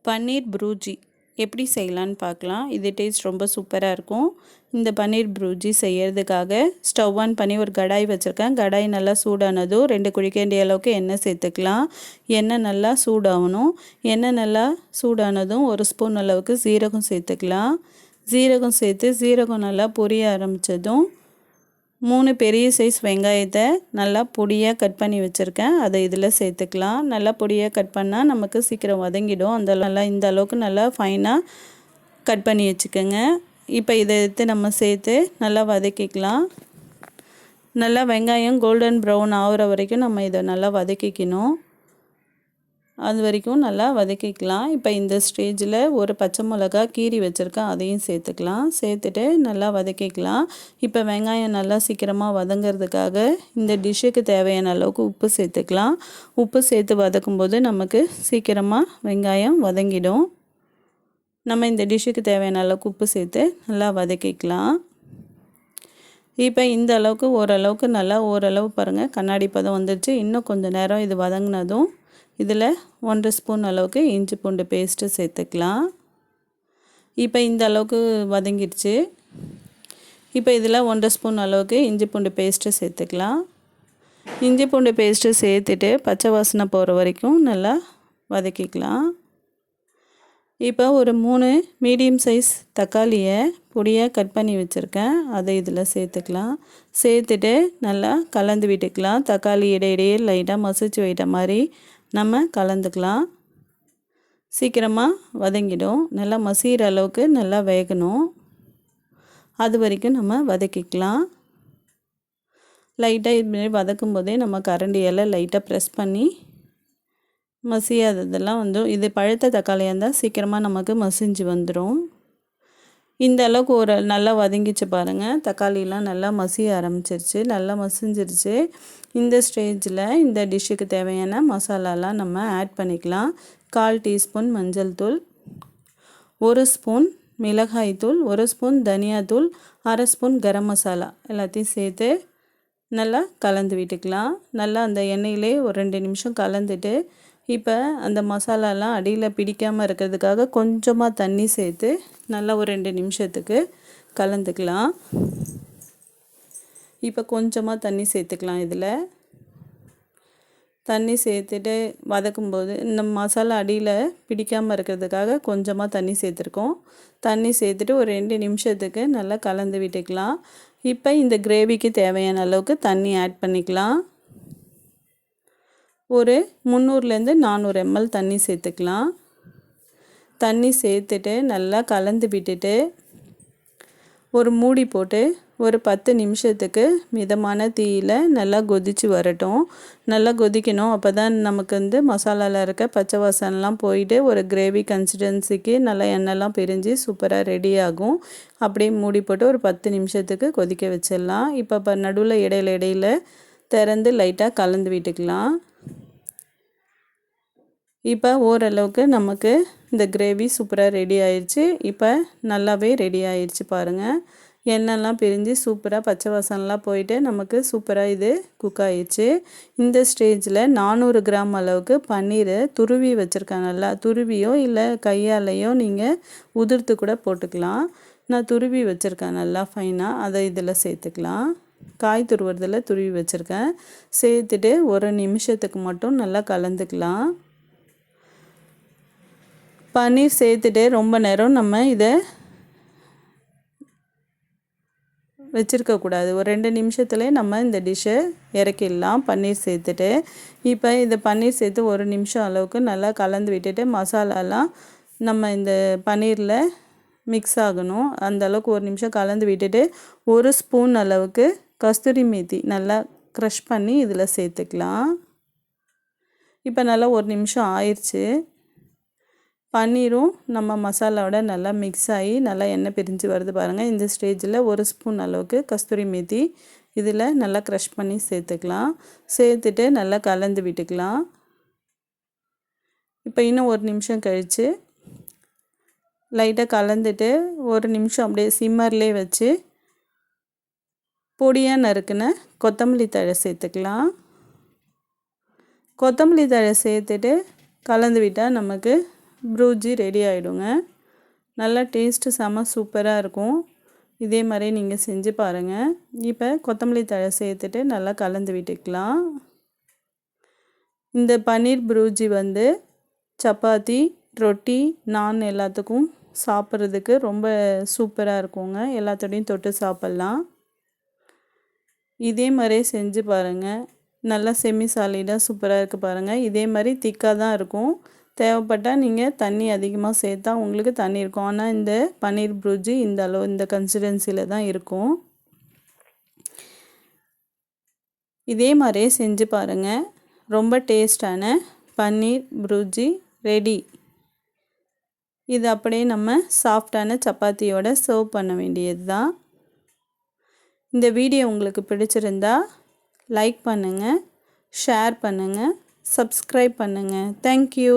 பன்னீர் ப்ரூஜி எப்படி செய்யலான்னு பார்க்கலாம். இது டேஸ்ட் ரொம்ப சூப்பராக இருக்கும். இந்த பன்னீர் ப்ரூஜி செய்யறதுக்காக ஸ்டவ் ஆன் பண்ணி ஒரு கடாய் வச்சுருக்கேன். கடாய் நல்லா சூடானதும் 2 குழிக்கரண்டி அளவுக்கு எண்ணெய் சேர்த்துக்கலாம். எண்ணெய் நல்லா சூடாகணும். எண்ணெய் நல்லா சூடானதும் 1 ஸ்பூன் அளவுக்கு சீரகம் சேர்த்துக்கலாம். சீரகம் சேர்த்து சீரகம் நல்லா பொரிய ஆரம்பித்ததும் 3 பெரிய சைஸ் வெங்காயத்தை நல்லா பொடியாக கட் பண்ணி வச்சுருக்கேன். அதை இதில் சேர்த்துக்கலாம். நல்லா பொடியாக கட் பண்ணால் நமக்கு சீக்கிரம் வதங்கிடும். இந்த அளவுக்கு நல்லா ஃபைனாக கட் பண்ணி வச்சுக்கோங்க. இப்போ இதை எடுத்து நம்ம சேர்த்து நல்லா வதக்கிக்கலாம். நல்லா வெங்காயம் கோல்டன் ப்ரௌன் ஆகிற வரைக்கும் நம்ம இதை நல்லா வதக்கிக்கணும். அது வரைக்கும் நல்லா வதக்கிக்கலாம். இப்போ இந்த ஸ்டேஜில் ஒரு பச்சை மிளகா கீரி வச்சுருக்கேன், அதையும் சேர்த்துக்கலாம். சேர்த்துட்டு நல்லா வதக்கிக்கலாம். இப்போ வெங்காயம் நல்லா சீக்கிரமாக வதங்கிறதுக்காக இந்த டிஷ்ஷுக்கு தேவையான அளவுக்கு உப்பு சேர்த்துக்கலாம். உப்பு சேர்த்து வதக்கும்போது நமக்கு சீக்கிரமாக வெங்காயம் வதங்கிடும். நம்ம இந்த டிஷ்ஷுக்கு தேவையான அளவுக்கு உப்பு சேர்த்து நல்லா வதக்கிக்கலாம். இப்போ இந்த அளவுக்கு ஓரளவுக்கு நல்லா ஓரளவு பாருங்கள் கண்ணாடி பதம் வந்துடுச்சு. இன்னும் கொஞ்சம் நேரம் இது வதங்கினதும் இதில் 1 ஸ்பூன் அளவுக்கு இஞ்சி பூண்டு பேஸ்ட்டு சேர்த்துக்கலாம். இப்போ இந்த அளவுக்கு வதங்கிடுச்சு. இப்போ இதில் 1 ஸ்பூன் அளவுக்கு இஞ்சி பூண்டு பேஸ்ட்டு சேர்த்துக்கலாம். இஞ்சி பூண்டு பேஸ்ட்டு சேர்த்துட்டு பச்சை வாசனை போகிற வரைக்கும் நல்லா வதக்கிக்கலாம். இப்போ ஒரு 3 மீடியம் சைஸ் தக்காளியை பொடியாக கட் பண்ணி வச்சுருக்கேன், அதை இதில் சேர்த்துக்கலாம். சேர்த்துட்டு நல்லா கலந்து விட்டுக்கலாம். தக்காளி இடையிடையே லைட்டாக மசிச்சு வைட்ட மாதிரி நம்ம கலந்துக்கலாம். சீக்கிரமாக வதங்கிடும். நல்லா மசிகிற அளவுக்கு நல்லா வேகணும். அது வரைக்கும் நம்ம வதக்கிக்கலாம். லைட்டாக இது வதக்கும் போதே நம்ம கரண்டியால் லைட்டாக ப்ரெஸ் பண்ணி மசியாததெல்லாம் இது பழுத்த தக்காளியாக இருந்தால் சீக்கிரமாக நமக்கு மசிஞ்சு வந்துடும். இந்த அளவுக்கு ஒரு நல்லா வதங்கிச்சு பாருங்கள். தக்காளிலாம் நல்லா மசிய ஆரம்பிச்சிருச்சு, நல்லா மசிஞ்சிருச்சு. இந்த ஸ்டேஜில் இந்த டிஷ்ஷுக்கு தேவையான மசாலாலாம் நம்ம ஆட் பண்ணிக்கலாம். 1/4 டீஸ்பூன் மஞ்சள் தூள், 1 ஸ்பூன் மிளகாய் தூள், 1 ஸ்பூன் தனியாத்தூள், 1/2 ஸ்பூன் கரம் மசாலா எல்லாத்தையும் சேர்த்து நல்லா கலந்து விட்டுக்கலாம். நல்லா அந்த எண்ணெயிலே ஒரு 2 நிமிஷம் கலந்துட்டு இப்போ அந்த மசாலாலாம் அடியில் பிடிக்காமல் இருக்கிறதுக்காக கொஞ்சமாக தண்ணி சேர்த்து நல்லா ஒரு 2 நிமிஷத்துக்கு கலந்துக்கலாம். இப்போ கொஞ்சமாக தண்ணி சேர்த்துக்கலாம். இதில் தண்ணி சேர்த்துட்டு வதக்கும்போது இந்த மசாலா அடியில் பிடிக்காமல் இருக்கிறதுக்காக கொஞ்சமாக தண்ணி சேர்த்துருக்கோம். தண்ணி சேர்த்துட்டு ஒரு 2 நிமிஷத்துக்கு நல்லா கலந்து விட்டுக்கலாம். இப்போ இந்த கிரேவிக்கு தேவையான அளவுக்கு தண்ணி ஆட் பண்ணிக்கலாம். ஒரு 300 400 ml தண்ணி சேர்த்துக்கலாம். தண்ணி சேர்த்துட்டு நல்லா கலந்து விட்டுட்டு ஒரு மூடி போட்டு ஒரு 10 நிமிஷத்துக்கு மிதமான தீயில் நல்லா கொதித்து வரட்டும். நல்லா கொதிக்கணும். அப்போ தான் நமக்கு மசாலாவில் இருக்க பச்சை வாசனைலாம் போயிட்டு ஒரு கிரேவி கன்சிஸ்டன்சிக்கு நல்லா எண்ணெய்லாம் பிரிஞ்சு சூப்பராக ரெடி ஆகும். அப்படியே மூடி போட்டு ஒரு 10 நிமிஷத்துக்கு கொதிக்க வச்சிடலாம். இப்போ நடுவில் இடையில திறந்து லைட்டாக கலந்து விட்டுக்கலாம். இப்போ ஓரளவுக்கு நமக்கு இந்த கிரேவி சூப்பராக ரெடி ஆயிடுச்சு. இப்போ நல்லாவே ரெடி ஆயிடுச்சு பாருங்கள். எண்ணெய்லாம் பிரிஞ்சு சூப்பராக பச்சை வாசனைலாம் போயிட்டு நமக்கு சூப்பராக இது குக் ஆயிடுச்சு. இந்த ஸ்டேஜில் 400 கிராம் அளவுக்கு பன்னீரை துருவி வச்சுருக்கேன். நல்லா துருவியோ இல்லை கையாலையோ நீங்கள் உதிர்த்து கூட போட்டுக்கலாம். நான் துருவி வச்சுருக்கேன் நல்லா ஃபைனாக. அதை இதில் சேர்த்துக்கலாம். காய் துருவுறதில் துருவி வச்சுருக்கேன். சேர்த்துட்டு ஒரு நிமிஷத்துக்கு மட்டும் நல்லா கலந்துக்கலாம். பன்னீர் சேர்த்துட்டு ரொம்ப நேரம் நம்ம இதை வச்சுருக்கக்கூடாது. ஒரு 2 நிமிஷத்துலேயே நம்ம இந்த டிஷ்ஷை இறக்கிடலாம். பன்னீர் சேர்த்துட்டு இப்போ இந்த பன்னீர் சேர்த்து ஒரு நிமிஷம் அளவுக்கு நல்லா கலந்து விட்டுட்டு மசாலாலாம் நம்ம இந்த பன்னீரில் மிக்ஸ் ஆகணும். அந்த அளவுக்கு ஒரு நிமிஷம் கலந்து விட்டுட்டு 1 ஸ்பூன் அளவுக்கு கஸ்தூரி மேத்தி நல்லா க்ரஷ் பண்ணி இதில் சேர்த்துக்கலாம். இப்போ நல்லா ஒரு நிமிஷம் ஆயிடுச்சு. பன்னீரும் நம்ம மசாலாவோட நல்லா மிக்ஸ் ஆகி நல்லா எண்ணெய் பிரிஞ்சு வருது பாருங்கள். இந்த ஸ்டேஜில் 1 ஸ்பூன் அளவுக்கு கஸ்தூரி மேத்தி இதில் நல்லா க்ரஷ் பண்ணி சேர்த்துக்கலாம். சேர்த்துட்டு நல்லா கலந்து விட்டுக்கலாம். இப்போ இன்னும் ஒரு நிமிஷம் கழித்து லைட்டாக கலந்துட்டு ஒரு நிமிஷம் அப்படியே சிம்மர்லேயே வச்சு பொடியாக நறுக்குன கொத்தமல்லி தழை சேர்த்துக்கலாம். கொத்தமல்லி தழை சேர்த்துட்டு கலந்து விட்டால் நமக்கு ப்ரூஜி ரெடி ஆகிடுங்க. நல்லா டேஸ்ட்டு செம சூப்பராக இருக்கும். இதே மாதிரி நீங்கள் செஞ்சு பாருங்கள். இப்போ கொத்தமல்லி தழை சேர்த்துட்டு நல்லா கலந்து விட்டுக்கலாம். இந்த பன்னீர் ப்ரூஜி வந்து சப்பாத்தி, ரொட்டி, நான் எல்லாத்துக்கும் சாப்பிட்றதுக்கு ரொம்ப சூப்பராக இருக்குங்க. எல்லாத்தோடையும் தொட்டு சாப்பிட்லாம். இதே மாதிரியே செஞ்சு பாருங்கள். நல்லா செமி சாலிடாக சூப்பராக இருக்குது பாருங்கள். இதே மாதிரி திக்காக தான் இருக்கும். தேவைப்பட்டால் நீங்கள் தண்ணி அதிகமாக சேர்த்தா உங்களுக்கு தண்ணி இருக்கும். ஆனால் இந்த பன்னீர் ப்ரூஜி இந்த அளவு இந்த கன்சிஸ்டன்சியில் தான் இருக்கும். இதே மாதிரியே செஞ்சு பாருங்கள். ரொம்ப டேஸ்டான பன்னீர் ப்ரூஜி ரெடி. இது அப்படியே நம்ம சாஃப்டான சப்பாத்தியோட சர்வ் பண்ண வேண்டியது தான். இந்த வீடியோ உங்களுக்கு பிடிச்சிருந்தா லைக் பண்ணுங்கள், ஷேர் பண்ணுங்கள், சப்ஸ்கிரைப் பண்ணுங்கள். தேங்க்யூ.